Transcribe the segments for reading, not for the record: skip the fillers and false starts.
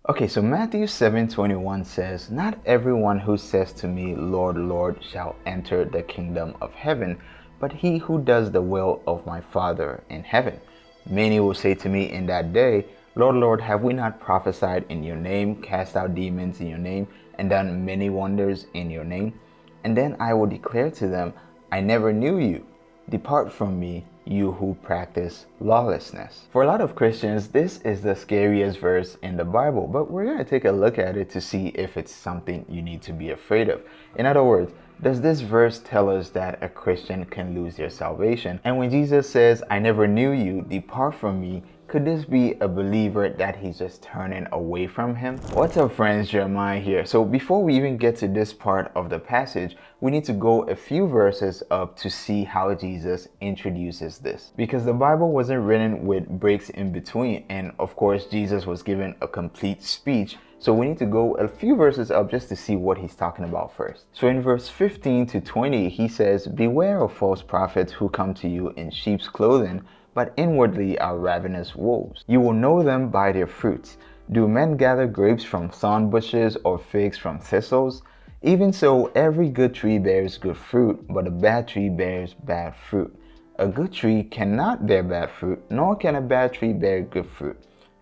Okay, so Matthew 7:21 says, "Not everyone who says to me, Lord, Lord, shall enter the kingdom of heaven, but he who does the will of my Father in heaven. Many will say to me in that day, Lord, Lord, have we not prophesied in your name, cast out demons in your name, and done many wonders in your name? And then I will declare to them, I never knew you. Depart from me, you who practice lawlessness." For a lot of Christians, this is the scariest verse in the Bible, but we're going to take a look at it to see if it's something you need to be afraid of. In other words, does this verse tell us that a Christian can lose their salvation? And when Jesus says, I never knew you, depart from me, could this be a believer that he's just turning away from him? What's up, friends? Jeremiah here. So before we even get to this part of the passage, we need to go a few verses up to see how Jesus introduces this. Because the Bible wasn't written with breaks in between, and of course Jesus was given a complete speech. So we need to go a few verses up just to see what he's talking about first. So in verse 15 to 20, he says, "Beware of false prophets who come to you in sheep's clothing, but inwardly are ravenous wolves. You will know them by their fruits. Do men gather grapes from thorn bushes or figs from thistles? Even so, every good tree bears good fruit, but a bad tree bears bad fruit. A good tree cannot bear bad fruit, nor can a bad tree bear good fruit.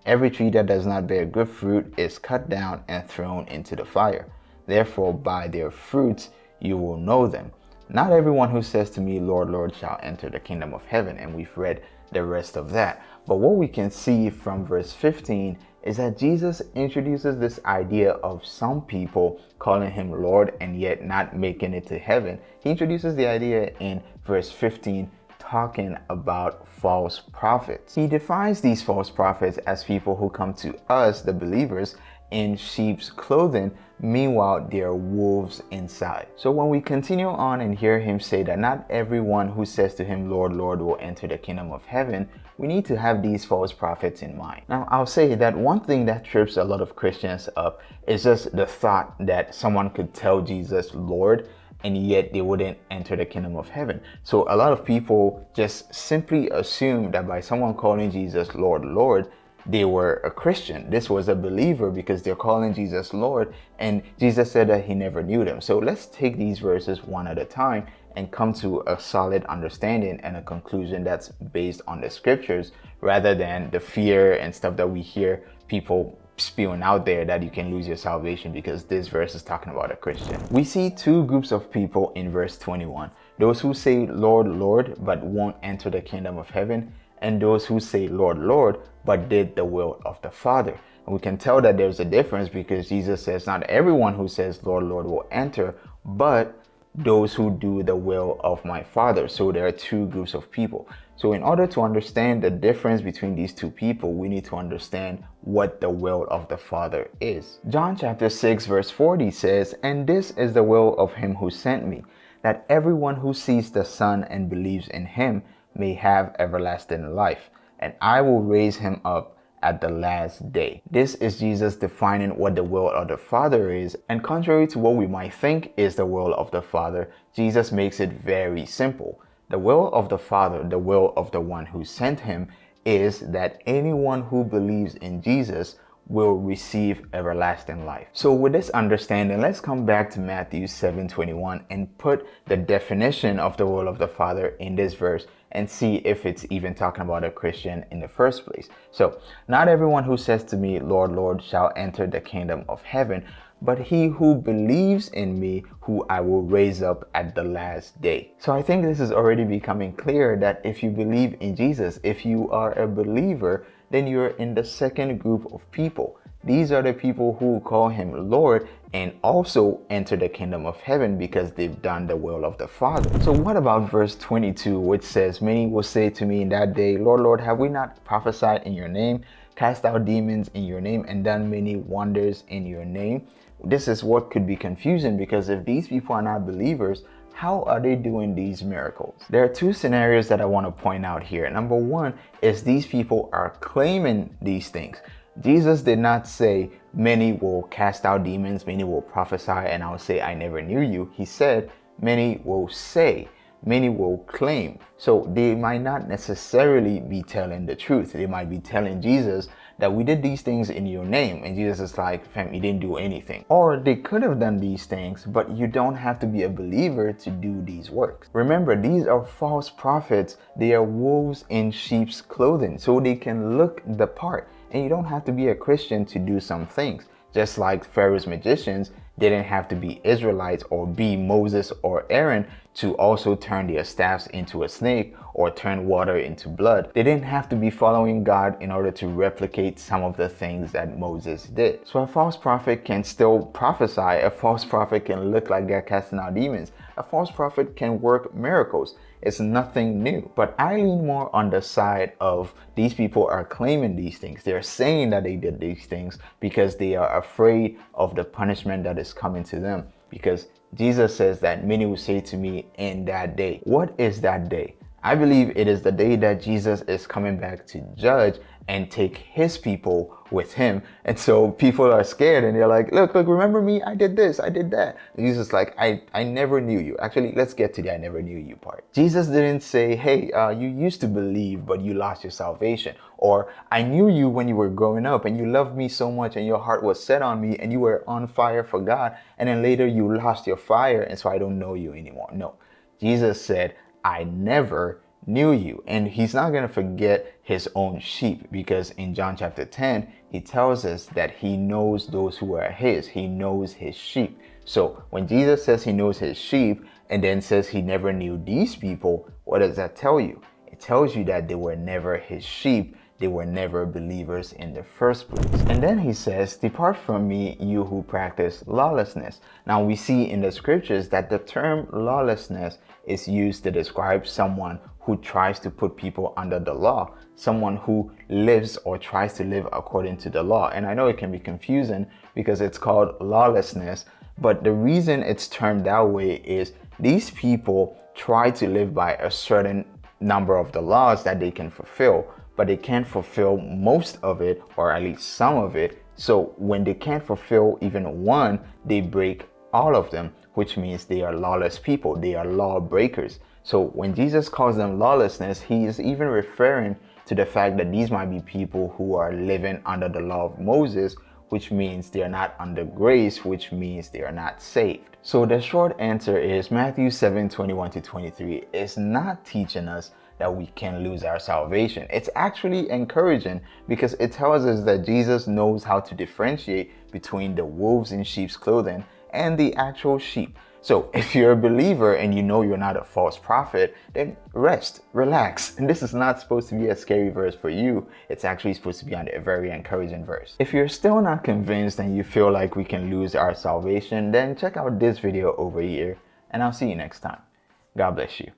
Every tree that does not bear good fruit is cut down and thrown into the fire. Therefore, by their fruits you will know them. Not everyone who says to me, Lord, Lord, shall enter the kingdom of heaven." And we've read the rest of that. But what we can see from verse 15 is that Jesus introduces this idea of some people calling him Lord and yet not making it to heaven. He introduces the idea in verse 15, talking about false prophets. He defines these false prophets as people who come to us, the believers, in sheep's clothing, meanwhile they are wolves inside. So when we continue on and hear him say that not everyone who says to him, Lord, Lord, will enter the kingdom of heaven, we need to have these false prophets in mind. Now, I'll say that one thing that trips a lot of Christians up is just the thought that someone could tell Jesus, Lord, and yet they wouldn't enter the kingdom of heaven. So a lot of people just simply assume that by someone calling Jesus Lord, Lord, they were a Christian. This was a believer because they're calling Jesus Lord, and Jesus said that he never knew them. So let's take these verses one at a time and come to a solid understanding and a conclusion that's based on the scriptures rather than the fear and stuff that we hear people spewing out there that you can lose your salvation because this verse is talking about a Christian. We see two groups of people in verse 21. Those who say, Lord, Lord, but won't enter the kingdom of heaven, and those who say, Lord, Lord, but did the will of the Father. And we can tell that there's a difference because Jesus says not everyone who says, Lord, Lord, will enter, but those who do the will of my Father. So there are two groups of people. So in order to understand the difference between these two people, we need to understand what the will of the Father is. John chapter 6 verse 40 says, "And this is the will of him who sent me, that everyone who sees the Son and believes in him may have everlasting life, and I will raise him up at the last day." This is Jesus defining what the will of the Father is, and contrary to what we might think is the will of the Father, Jesus makes it very simple. The will of the Father, the will of the one who sent him, is that anyone who believes in Jesus will receive everlasting life. So with this understanding, let's come back to Matthew 7:21 and put the definition of the will of the Father in this verse and see if it's even talking about a Christian in the first place. So, not everyone who says to me, Lord, Lord, shall enter the kingdom of heaven, but he who believes in me, who I will raise up at the last day. So I think this is already becoming clear that if you believe in Jesus, if you are a believer, then you're in the second group of people. These are the people who call him Lord and also enter the kingdom of heaven because they've done the will of the Father. So what about verse 22, which says, "Many will say to me in that day, Lord, Lord, have we not prophesied in your name, cast out demons in your name, and done many wonders in your name?" This is what could be confusing because if these people are not believers, how are they doing these miracles? There are two scenarios that I want to point out here. Number one is these people are claiming these things. Jesus did not say many will cast out demons, many will prophesy, and I'll say I never knew you. He said many will say, many will claim. So they might not necessarily be telling the truth. They might be telling Jesus that we did these things in your name. And Jesus is like, fam, you didn't do anything. Or they could have done these things, but you don't have to be a believer to do these works. Remember, these are false prophets. They are wolves in sheep's clothing, so they can look the part. And you don't have to be a Christian to do some things. Just like Pharaoh's magicians didn't have to be Israelites or be Moses or Aaron to also turn their staffs into a snake or turn water into blood. They didn't have to be following God in order to replicate some of the things that Moses did. So a false prophet can still prophesy. A false prophet can look like they're casting out demons. A false prophet can work miracles. It's nothing new. But I lean more on the side of these people are claiming these things. They're saying that they did these things because they are afraid of the punishment that is coming to them. Because Jesus says that many will say to me in that day. What is that day? I believe it is the day that Jesus is coming back to judge and take his people with him. And so people are scared and they're like, look, remember me? I did this, I did that. And Jesus is like, I never knew you. Actually, let's get to the I never knew you part. Jesus didn't say, hey, you used to believe, but you lost your salvation. Or I knew you when you were growing up and you loved me so much and your heart was set on me and you were on fire for God. And then later you lost your fire and so I don't know you anymore. No, Jesus said, I never knew you. And he's not going to forget his own sheep, because in John chapter 10, he tells us that he knows those who are his. He knows his sheep. So when Jesus says he knows his sheep and then says he never knew these people, what does that tell you? It tells you that they were never his sheep. They were never believers in the first place. And then he says, depart from me, you who practice lawlessness. Now we see in the scriptures that the term lawlessness is used to describe someone who tries to put people under the law, someone who lives or tries to live according to the law. And I know it can be confusing because it's called lawlessness, but the reason it's termed that way is these people try to live by a certain number of the laws that they can fulfill, but they can't fulfill most of it, or at least some of it. So when they can't fulfill even one, they break all of them, which means they are lawless people. They are law breakers. So when Jesus calls them lawlessness, he is even referring to the fact that these might be people who are living under the law of Moses, which means they are not under grace, which means they are not saved. So the short answer is Matthew 7:21-23 is not teaching us that we can lose our salvation. It's actually encouraging because it tells us that Jesus knows how to differentiate between the wolves in sheep's clothing and the actual sheep. So if you're a believer and you know you're not a false prophet, then rest, relax. And this is not supposed to be a scary verse for you. It's actually supposed to be a very encouraging verse. If you're still not convinced and you feel like we can lose our salvation, then check out this video over here and I'll see you next time. God bless you.